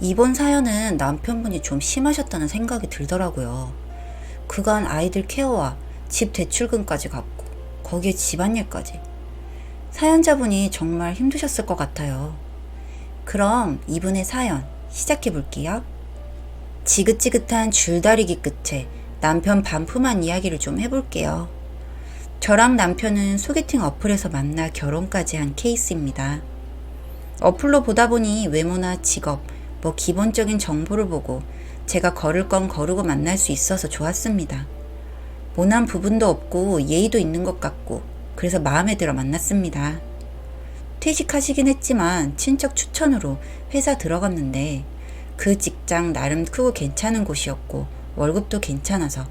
이번 사연은 남편분이 좀 심하셨다는 생각이 들더라고요. 그간 아이들 케어와 집 대출금까지 갚고 거기에 집안일까지. 사연자분이 정말 힘드셨을 것 같아요. 그럼 이분의 사연 시작해 볼게요. 지긋지긋한 줄다리기 끝에 남편 반품한 이야기를 좀 해볼게요. 저랑 남편은 소개팅 어플에서 만나 결혼까지 한 케이스입니다. 어플로 보다 보니 외모나 직업, 기본적인 정보를 보고 제가 걸을 건 거르고 만날 수 있어서 좋았습니다. 모난 부분도 없고 예의도 있는 것 같고 그래서 마음에 들어 만났습니다. 퇴직하시긴 했지만 친척 추천으로 회사 들어갔는데 그 직장 나름 크고 괜찮은 곳이었고 월급도 괜찮아서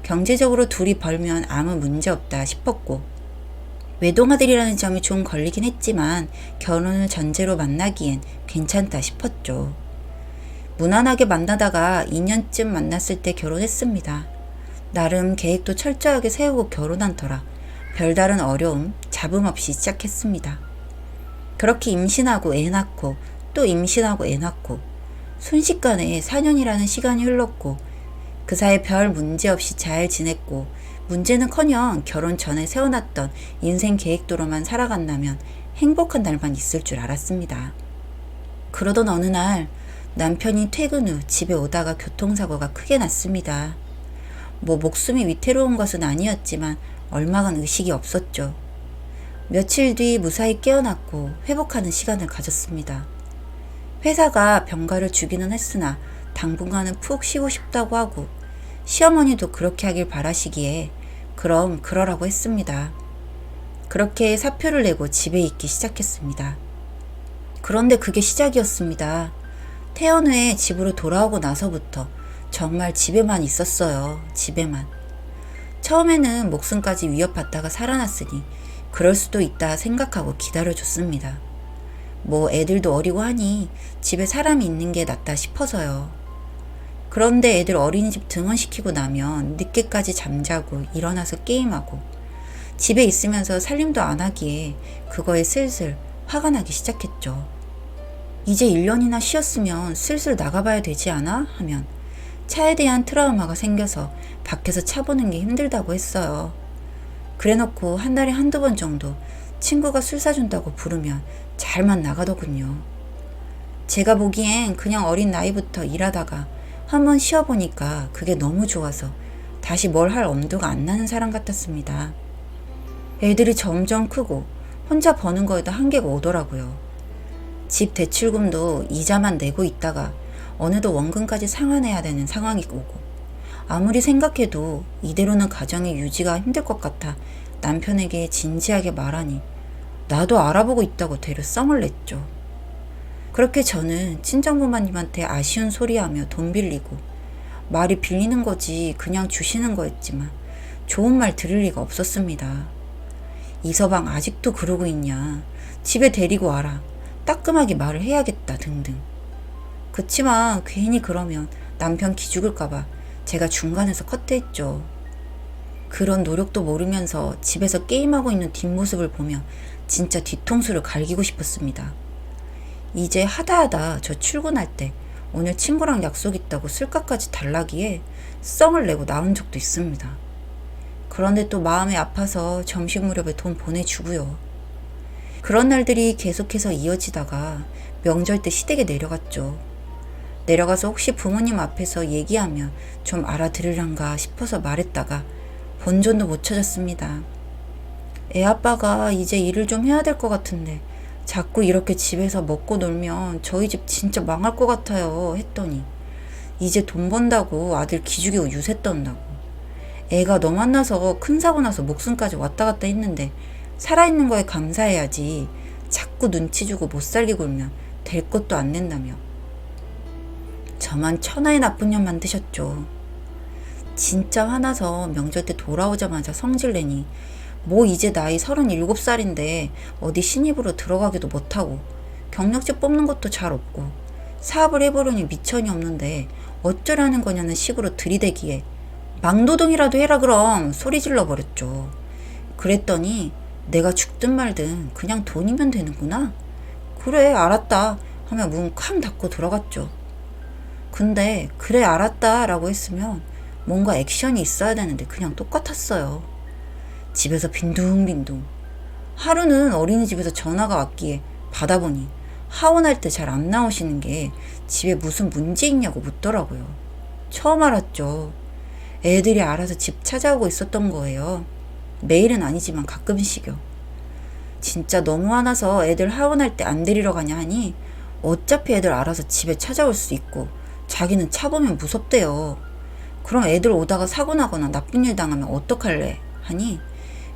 경제적으로 둘이 벌면 아무 문제 없다 싶었고 외동아들이라는 점이 좀 걸리긴 했지만 결혼을 전제로 만나기엔 괜찮다 싶었죠. 무난하게 만나다가 2년쯤 만났을 때 결혼했습니다. 나름 계획도 철저하게 세우고 결혼한 터라 별다른 어려움, 잡음 없이 시작했습니다. 그렇게 임신하고 애 낳고 또 임신하고 애 낳고 순식간에 4년이라는 시간이 흘렀고 그 사이 별 문제 없이 잘 지냈고 문제는커녕 결혼 전에 세워놨던 인생 계획대로만 살아간다면 행복한 날만 있을 줄 알았습니다. 그러던 어느 날 남편이 퇴근 후 집에 오다가 교통사고가 크게 났습니다. 목숨이 위태로운 것은 아니었지만 얼마간 의식이 없었죠. 며칠 뒤 무사히 깨어났고 회복하는 시간을 가졌습니다. 회사가 병가를 주기는 했으나 당분간은 푹 쉬고 싶다고 하고 시어머니도 그렇게 하길 바라시기에 그럼 그러라고 했습니다. 그렇게 사표를 내고 집에 있기 시작했습니다. 그런데 그게 시작이었습니다. 퇴원 후에 집으로 돌아오고 나서부터 정말 집에만 있었어요. 집에만. 처음에는 목숨까지 위협받다가 살아났으니 그럴 수도 있다 생각하고 기다려줬습니다. 애들도 어리고 하니 집에 사람이 있는 게 낫다 싶어서요. 그런데 애들 어린이집 등원시키고 나면 늦게까지 잠자고 일어나서 게임하고 집에 있으면서 살림도 안 하기에 그거에 슬슬 화가 나기 시작했죠. 이제 1년이나 쉬었으면 슬슬 나가봐야 되지 않아? 하면 차에 대한 트라우마가 생겨서 밖에서 차 보는 게 힘들다고 했어요. 그래놓고 한 달에 한두 번 정도 친구가 술 사준다고 부르면 잘만 나가더군요. 제가 보기엔 그냥 어린 나이부터 일하다가 한번 쉬어보니까 그게 너무 좋아서 다시 뭘 할 엄두가 안 나는 사람 같았습니다. 애들이 점점 크고 혼자 버는 거에도 한계가 오더라고요. 집 대출금도 이자만 내고 있다가 어느덧 원금까지 상환해야 되는 상황이 오고 아무리 생각해도 이대로는 가정의 유지가 힘들 것 같아 남편에게 진지하게 말하니 나도 알아보고 있다고 되려 썽을 냈죠. 그렇게 저는 친정부모님한테 아쉬운 소리하며 돈 빌리고 말이 빌리는 거지 그냥 주시는 거였지만 좋은 말 들을 리가 없었습니다. 이서방 아직도 그러고 있냐. 집에 데리고 와라. 따끔하게 말을 해야겠다 등등. 그치만 괜히 그러면 남편 기죽을까봐 제가 중간에서 커트했죠. 그런 노력도 모르면서 집에서 게임하고 있는 뒷모습을 보며 진짜 뒤통수를 갈기고 싶었습니다. 이제 하다하다 저 출근할 때 오늘 친구랑 약속 있다고 술값까지 달라기에 썽을 내고 나온 적도 있습니다. 그런데 또 마음이 아파서 점심 무렵에 돈 보내주고요. 그런 날들이 계속해서 이어지다가 명절 때 시댁에 내려갔죠. 내려가서 혹시 부모님 앞에서 얘기하면 좀 알아들으란가 싶어서 말했다가 본전도 못 찾았습니다. 애 아빠가 이제 일을 좀 해야 될 것 같은데 자꾸 이렇게 집에서 먹고 놀면 저희 집 진짜 망할 것 같아요 했더니 이제 돈 번다고 아들 기죽이고 유세 떤다고 애가 너 만나서 큰 사고 나서 목숨까지 왔다 갔다 했는데 살아있는 거에 감사해야지 자꾸 눈치 주고 못 살게 굴면 될 것도 안 낸다며 저만 천하의 나쁜 년 만드셨죠. 진짜 화나서 명절 때 돌아오자마자 성질내니 이제 나이 37살인데 어디 신입으로 들어가기도 못하고 경력직 뽑는 것도 잘 없고 사업을 해보려니 미천이 없는데 어쩌라는 거냐는 식으로 들이대기에 막노동이라도 해라 그럼 소리 질러버렸죠. 그랬더니 내가 죽든 말든 그냥 돈이면 되는구나. 그래 알았다 하며 문 쾅 닫고 들어갔죠. 근데 그래 알았다 라고 했으면 뭔가 액션이 있어야 되는데 그냥 똑같았어요. 집에서 빈둥빈둥. 하루는 어린이집에서 전화가 왔기에 받아보니 하원할 때 잘 안 나오시는 게 집에 무슨 문제 있냐고 묻더라고요. 처음 알았죠. 애들이 알아서 집 찾아오고 있었던 거예요. 매일은 아니지만 가끔씩요. 진짜 너무 화나서 애들 하원할 때 안 데리러 가냐 하니 어차피 애들 알아서 집에 찾아올 수 있고 자기는 차 보면 무섭대요. 그럼 애들 오다가 사고 나거나 나쁜 일 당하면 어떡할래? 하니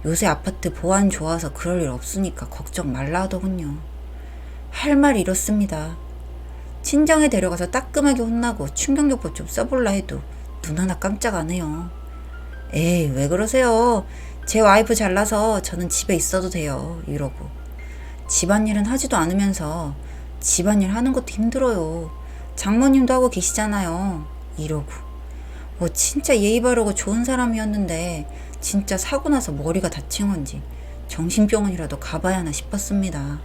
요새 아파트 보안 좋아서 그럴 일 없으니까 걱정 말라 하더군요. 할 말 이렇습니다. 친정에 데려가서 따끔하게 혼나고 충격요법 좀 써볼라 해도 눈 하나 깜짝 안 해요. 에이 왜 그러세요? 제 와이프 잘나서 저는 집에 있어도 돼요. 이러고. 집안일은 하지도 않으면서 집안일 하는 것도 힘들어요. 장모님도 하고 계시잖아요. 이러고. 뭐 진짜 예의 바르고 좋은 사람이었는데 진짜 사고 나서 머리가 다친 건지 정신병원이라도 가봐야 하나 싶었습니다.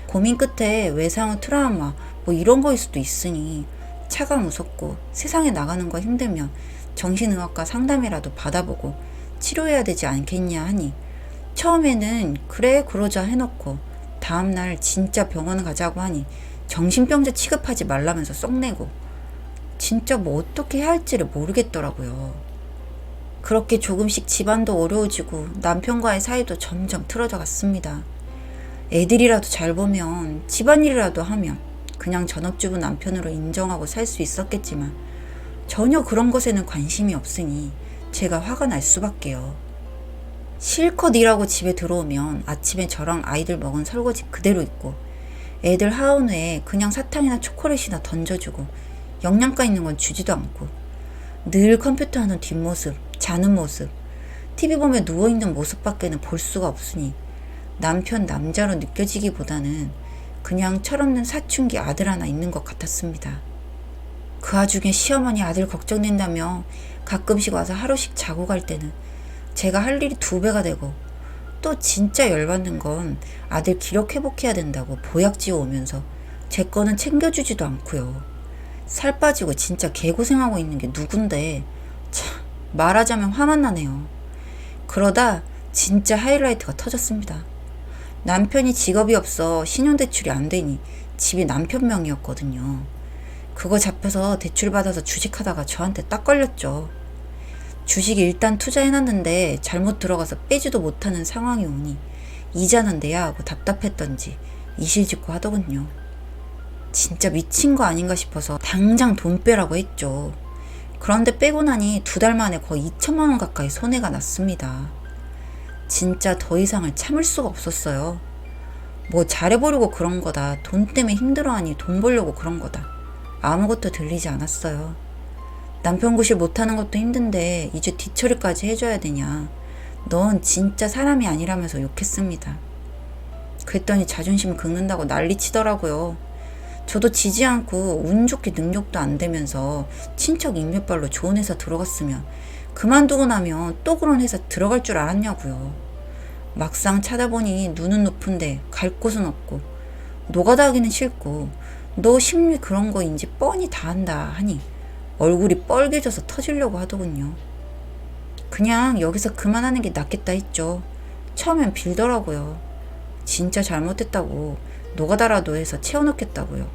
고민 끝에 외상후 트라우마 뭐 이런 거일 수도 있으니 차가 무섭고 세상에 나가는 거 힘들면 정신의학과 상담이라도 받아보고 치료해야 되지 않겠냐 하니 처음에는 그래 그러자 해놓고 다음날 진짜 병원 가자고 하니 정신병자 취급하지 말라면서 썩내고 진짜 뭐 어떻게 해야 할지를 모르겠더라고요. 그렇게 조금씩 집안도 어려워지고 남편과의 사이도 점점 틀어져 갔습니다. 애들이라도 잘 보면 집안일이라도 하면 그냥 전업주부 남편으로 인정하고 살 수 있었겠지만 전혀 그런 것에는 관심이 없으니 제가 화가 날 수밖에요. 실컷 일하고 집에 들어오면 아침에 저랑 아이들 먹은 설거지 그대로 있고 애들 하원 후에 그냥 사탕이나 초콜릿이나 던져주고 영양가 있는 건 주지도 않고 늘 컴퓨터 하는 뒷모습, 자는 모습, TV 보며 누워있는 모습밖에는 볼 수가 없으니 남편 남자로 느껴지기보다는 그냥 철없는 사춘기 아들 하나 있는 것 같았습니다. 그 와중에 시어머니 아들 걱정된다며 가끔씩 와서 하루씩 자고 갈 때는 제가 할 일이 2배가 되고 또 진짜 열받는 건 아들 기력 회복해야 된다고 보약지어 오면서 제 거는 챙겨주지도 않고요. 살 빠지고 진짜 개고생하고 있는 게 누군데 참 말하자면 화만 나네요. 그러다 진짜 하이라이트가 터졌습니다. 남편이 직업이 없어 신용대출이 안 되니 집이 남편 명의였거든요. 그거 잡혀서 대출 받아서 주식하다가 저한테 딱 걸렸죠. 주식 일단 투자해놨는데 잘못 들어가서 빼지도 못하는 상황이 오니 이자는 내야 하고 답답했던지 이실직고 하더군요. 진짜 미친 거 아닌가 싶어서 당장 돈 빼라고 했죠. 그런데 빼고 나니 2달 만에 거의 2천만 원 가까이 손해가 났습니다. 진짜 더 이상을 참을 수가 없었어요. 뭐 잘해보려고 그런 거다. 돈 때문에 힘들어하니 돈 벌려고 그런 거다. 아무것도 들리지 않았어요. 남편 구실 못하는 것도 힘든데 이제 뒤처리까지 해줘야 되냐. 넌 진짜 사람이 아니라면서 욕했습니다. 그랬더니 자존심 긁는다고 난리치더라고요. 저도 지지 않고 운 좋게 능력도 안 되면서 친척 인맥발로 좋은 회사 들어갔으면 그만두고 나면 또 그런 회사 들어갈 줄 알았냐고요. 막상 찾아보니 눈은 높은데 갈 곳은 없고 노가다 하기는 싫고 너 심리 그런 거인지 뻔히 다 한다 하니 얼굴이 뻘개져서 터지려고 하더군요. 그냥 여기서 그만하는 게 낫겠다 했죠. 처음엔 빌더라고요. 진짜 잘못했다고 노가다라도 해서 채워넣겠다고요.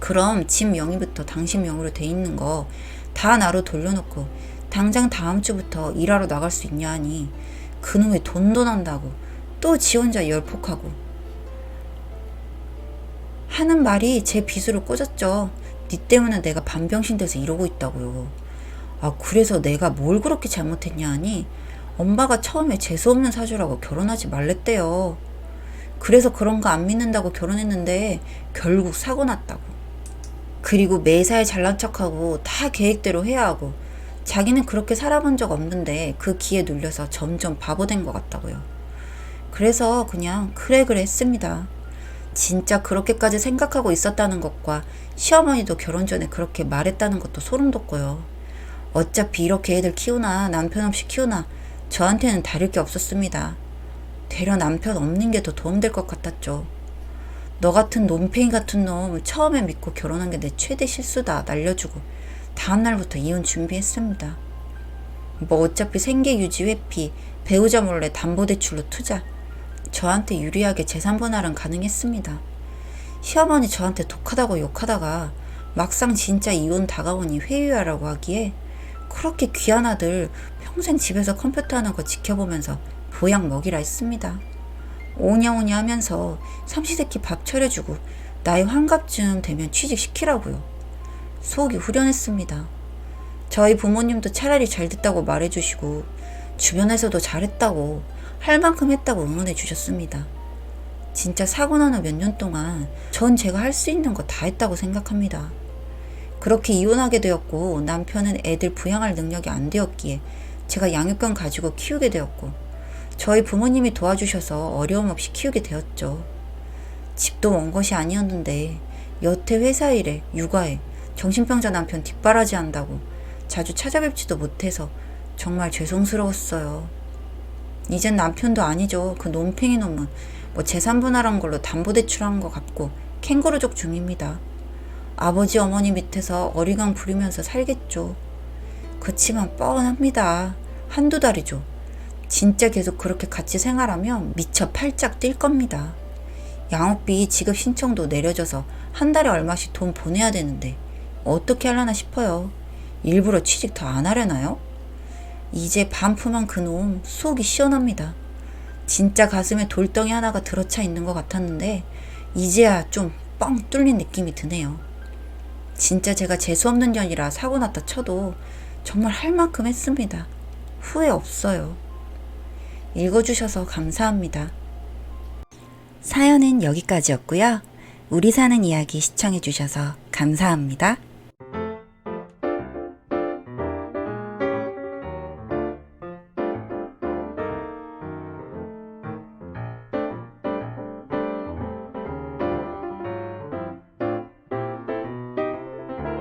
그럼 집 명의부터 당신 명의로 돼 있는 거 다 나로 돌려놓고 당장 다음 주부터 일하러 나갈 수 있냐 하니 그놈의 돈도 난다고 또 지 혼자 열폭하고 하는 말이 제 빗으로 꽂았죠. 니 때문에 내가 반병신 돼서 이러고 있다고요. 아 그래서 내가 뭘 그렇게 잘못했냐 하니 엄마가 처음에 재수없는 사주라고 결혼하지 말랬대요. 그래서 그런 거 안 믿는다고 결혼했는데 결국 사고 났다고. 그리고 매사에 잘난 척하고 다 계획대로 해야 하고 자기는 그렇게 살아본 적 없는데 그 기에 눌려서 점점 바보 된 것 같다고요. 그래서 그냥 그래 했습니다. 진짜 그렇게까지 생각하고 있었다는 것과 시어머니도 결혼 전에 그렇게 말했다는 것도 소름 돋고요. 어차피 이렇게 애들 키우나 남편 없이 키우나 저한테는 다를 게 없었습니다. 되려 남편 없는 게 더 도움될 것 같았죠. 너 같은 논팽이 같은 놈 처음에 믿고 결혼한 게 내 최대 실수다 날려주고 다음날부터 이혼 준비했습니다. 뭐 어차피 생계 유지 회피, 배우자 몰래 담보대출로 투자. 저한테 유리하게 재산 분할은 가능했습니다. 시어머니 저한테 독하다고 욕하다가 막상 진짜 이혼 다가오니 회유하라고 하기에 그렇게 귀한 아들 평생 집에서 컴퓨터 하는 거 지켜보면서 보약 먹이라 했습니다. 오냐오냐 하면서 삼시세끼 밥 차려주고 나이 환갑쯤 되면 취직시키라고요. 속이 후련했습니다. 저희 부모님도 차라리 잘 됐다고 말해주시고 주변에서도 잘했다고 할 만큼 했다고 응원해 주셨습니다. 진짜 사고 난 후 몇 년 동안 전 제가 할 수 있는 거 다 했다고 생각합니다. 그렇게 이혼하게 되었고 남편은 애들 부양할 능력이 안 되었기에 제가 양육권 가지고 키우게 되었고 저희 부모님이 도와주셔서 어려움 없이 키우게 되었죠. 집도 먼 것이 아니었는데 여태 회사 일에 육아에 정신병자 남편 뒷바라지 한다고 자주 찾아뵙지도 못해서 정말 죄송스러웠어요. 이젠 남편도 아니죠. 그 논팽이 놈은 뭐 재산 분할한 걸로 담보대출한 것 같고 캥거루족 중입니다. 아버지 어머니 밑에서 어리광 부리면서 살겠죠. 그치만 뻔합니다. 한두 달이죠. 진짜 계속 그렇게 같이 생활하면 미쳐 팔짝 뛸 겁니다. 양육비 지급 신청도 내려져서 한 달에 얼마씩 돈 보내야 되는데 어떻게 하려나 싶어요. 일부러 취직 더 안 하려나요? 이제 반품한 그놈 속이 시원합니다. 진짜 가슴에 돌덩이 하나가 들어차 있는 것 같았는데 이제야 좀 뻥 뚫린 느낌이 드네요. 진짜 제가 재수없는 년이라 사고 났다 쳐도 정말 할 만큼 했습니다. 후회 없어요. 읽어주셔서 감사합니다. 사연은 여기까지였고요. 우리 사는 이야기 시청해주셔서 감사합니다.